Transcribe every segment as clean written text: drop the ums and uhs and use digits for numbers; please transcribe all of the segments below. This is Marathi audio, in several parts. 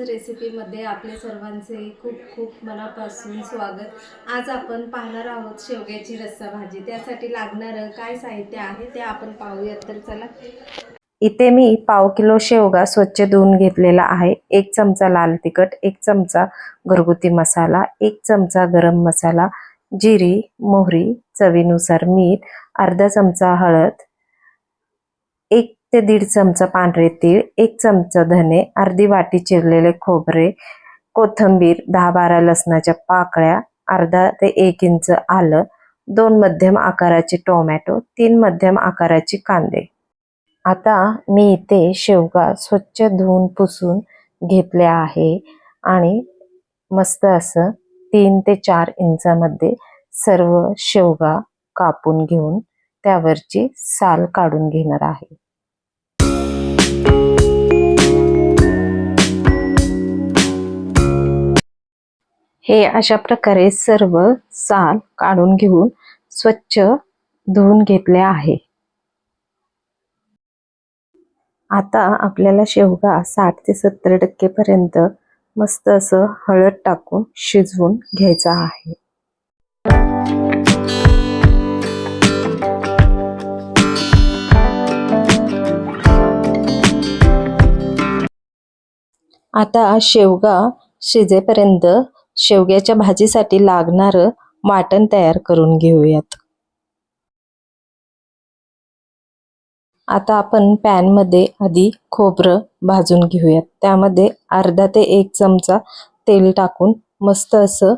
रेसिपीमध्ये आपले सर्वांचे खूप खूप मनापासून स्वागत। आज आपण पाहणार आहोत शेवग्याची रस्सा भाजी। त्यासाठी लागणारं काय साहित्य आहे ते आपण पाहूयात। तर चला, इथे मी पाव किलो शेवगा स्वच्छ धुवून घेतलेला आहे। 1 चमचा लाल तिखट, 1 चमचा घरगुती मसाला, 1 चमचा गरम मसाला, जिरी, मोहरी, चवीनुसार मीठ, अर्धा चमचा हळद, 1 ते 1.5 चमचा पांढरे तीळ, 1 चमचा धने, अर्धी वाटी चिरलेले खोबरे, कोथिंबीर, 10-12 लसणाच्या पाकळ्या, अर्धा ते 1 इंच आलं, 2 मध्यम आकाराचे टोमॅटो, 3 मध्यम आकाराचे कांदे। आता मी इथे शेवगा स्वच्छ धुवून पुसून घेतले आहे आणि मस्त असं 3 ते 4 इंचामध्ये सर्व शेवगा कापून घेऊन त्यावरची साल काढून घेणार आहे। हे अशा प्रकारे सर्व साल काढून घेऊन स्वच्छ धुवून घेतले आहे। आता आपल्याला शेवगा 60 ते 70% पर्यंत मस्त असं हळद टाकून शिजवून घ्यायचा आहे। आता शेवगा शिजेपर्यंत शेवग्याच्या भाजीसाठी लागणारं वाटण तयार करून घेऊयात। आता आपण पॅन मध्ये आधी खोबरं भाजून घेऊयात। त्यामध्ये अर्धा ते 1 चमचा तेल टाकून मस्त असं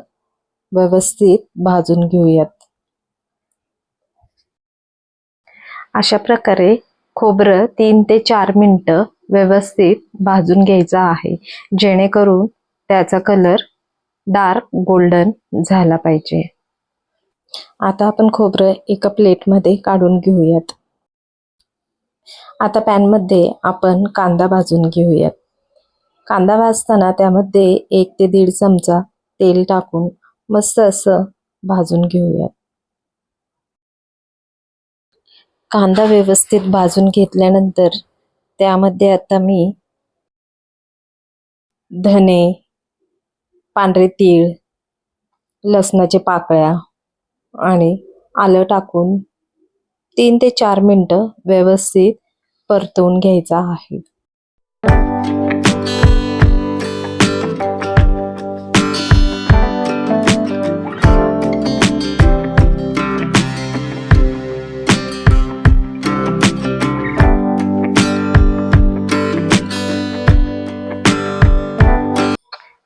व्यवस्थित भाजून घेऊयात। अशा प्रकारे खोबरं 3 ते 4 मिनिटं व्यवस्थित भाजून घ्यायचं आहे, जेणेकरून त्याचा कलर डार्क गोल्डन झाला पाहिजे। आता आपण खोबरं एका प्लेटमध्ये काढून घेऊयात। आता पॅन मध्ये आपण कांदा भाजून घेऊयात। कांदा भाजताना त्यामध्ये 1 ते 1.5 चमचा तेल टाकून मस्त असं भाजून घेऊयात। कांदा व्यवस्थित भाजून घेतल्यानंतर त्यामध्ये आता मी धने, पांढरे तीळ, लसणाच्या पाकळ्या आणि आलं टाकून 3 ते 4 मिनिटं व्यवस्थित परतवून घ्यायचा आहे।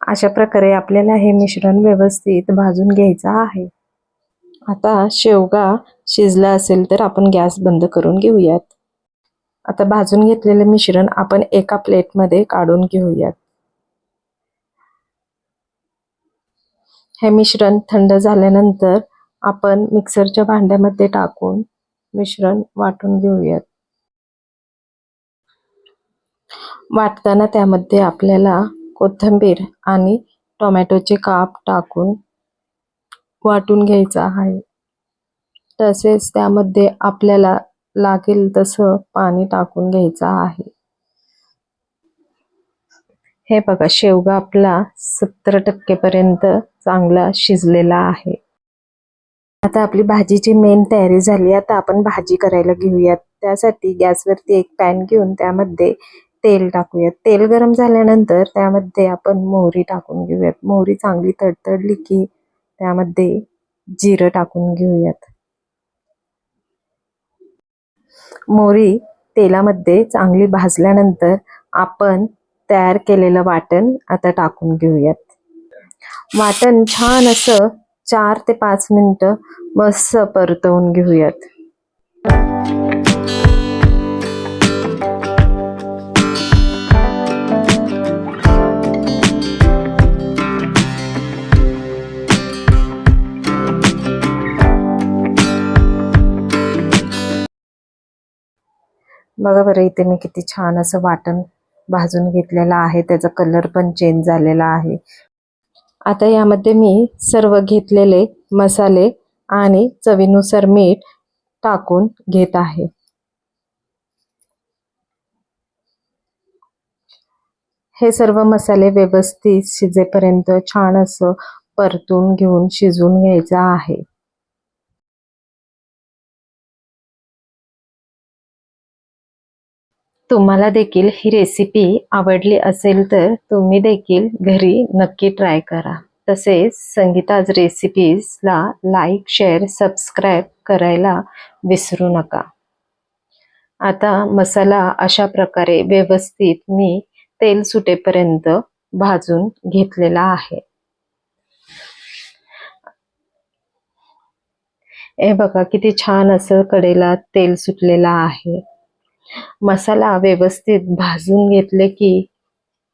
अशा प्रकारे आपल्याला हे मिश्रण व्यवस्थित भाजून घ्यायचं आहे। आता शेवगा शिजला असेल तर आपण गॅस बंद करून घेऊयात। आता भाजून घेतलेले मिश्रण आपण एका प्लेटमध्ये काढून घेऊयात। हे मिश्रण थंड झाल्यानंतर आपण मिक्सरच्या भांड्यामध्ये टाकून मिश्रण वाटून घेऊयात। वाटताना त्यामध्ये आपल्याला कोथिंबीर आणि टोमॅटोचे काप टाकून वाटून घ्यायचा आहे। तसेच त्यामध्ये आपल्याला लागेल तसं पाणी टाकून घ्यायचं आहे। हे बघा, शेवगा आपला 70% पर्यंत चांगला शिजलेला आहे। आता आपली भाजीची मेन तयारी झाली। आता आपण भाजी करायला घेऊयात। त्यासाठी गॅसवरती एक पॅन घेऊन त्यामध्ये तेल टाकूयात। तेल गरम झाल्यानंतर त्यामध्ये आपण मोहरी टाकून घेऊयात। मोहरी चांगली तडतडली की त्यामध्ये जिरं टाकून घेऊयात। मोहरी तेलामध्ये चांगली भाजल्यानंतर आपण तयार केलेलं वाटण आता टाकून घेऊयात। वाटण छान असं 4 ते 5 मिनिटं मस्त परतवून घेऊयात। बघा बरं, इथे मी किती छान असं वाटण भाजून घेतलेलं आहे। त्याचा कलर पण चेंज झालेला आहे। आता यामध्ये मी सर्व घेतलेले मसाले आणि चवीनुसार मीठ टाकून घेत आहे। हे सर्व मसाले व्यवस्थित शिजेपर्यंत छान असं परतून घेऊन शिजवून घ्यायचं आहे. तुम्हाला देखील ही रेसिपी आवडली असेल तर तुम्ही देखील घरी नक्की ट्राय करा. तसेच संगीताज रेसिपीजला लाईक, शेअर, सबस्क्राईब करायला विसरू नका. आता मसाला अशा प्रकारे व्यवस्थित मी तेल सुटेपर्यंत भाजून घेतलेला आहे. हे बघा किती छान असं कडेला तेल सुटलेलं आहे. मसाला व्यवस्थित भाजून घेतले की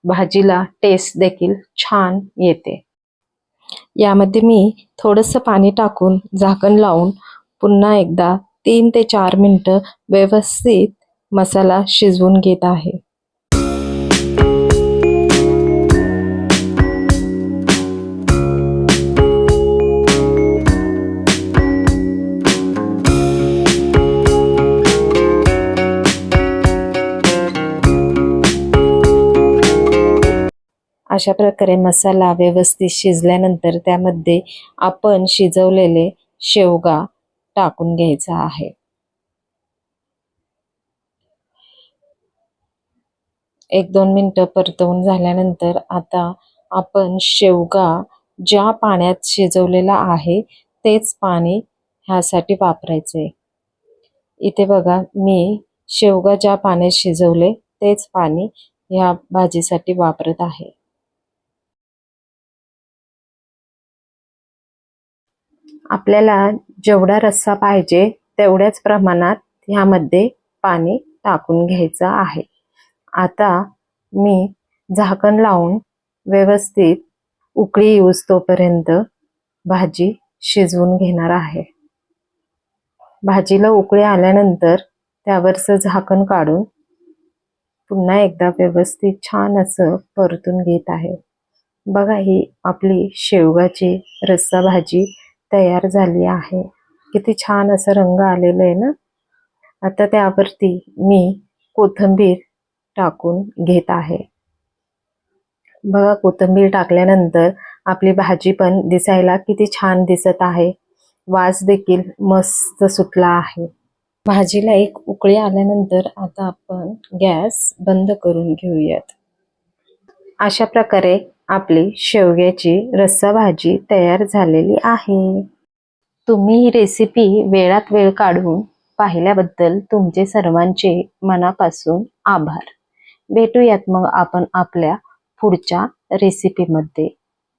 भाजीला टेस्ट देखील छान येते. यामध्ये मी थोडंसं पाणी टाकून झाकण लावून पुन्हा एकदा 3 ते 4 मिनिटं व्यवस्थित मसाला शिजवून घेत आहे. अशा प्रकारे मसाला व्यवस्थित शिजल्यानंतर त्यामध्ये आपण शिजवलेले शेवगा टाकून घ्यायचा आहे. एक 2 मिनिटं परतवून झाल्यानंतर आता आपण शेवगा ज्या पाण्यात शिजवलेला आहे तेच पाणी ह्यासाठी वापरायचे. इथे बघा मी शेवगा ज्या पाण्यात शिजवले तेच पाणी ह्या भाजीसाठी वापरत आहे. आपल्याला जेवढा रस्सा पाहिजे तेवढ्याच प्रमाणात ह्यामध्ये पाणी टाकून घ्यायचं आहे. आता मी झाकण लावून व्यवस्थित उकळी येऊस तोपर्यंत भाजी शिजवून घेणार आहे. भाजीला उकळी आल्यानंतर त्यावरचं झाकण काढून पुन्हा एकदा व्यवस्थित छान असं परतून घेत आहे. बघा ही आपली शेवगाची रस्सा भाजी तयार झाली आहे. किती छान असं रंग आलेलं आहे ना. आता त्यावरती मी कोथिंबीर टाकून घेत आहे. बघा कोथिंबीर टाकल्यानंतर आपली भाजी पण दिसायला किती छान दिसत आहे. वास देखील मस्त सुटला आहे. भाजीला एक उकळी आल्यानंतर आता आपण गॅस बंद करून घेऊयात. अशा प्रकारे आपली शेवग्याची रस्सा भाजी तयार झालेली आहे. तुम्ही ही रेसिपी वेळात वेळ काढून पाहिल्याबद्दल तुमचे सर्वांचे मनापासून आभार. भेटूयात मग आपण आपल्या पुढच्या रेसिपीमध्ये.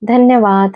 धन्यवाद.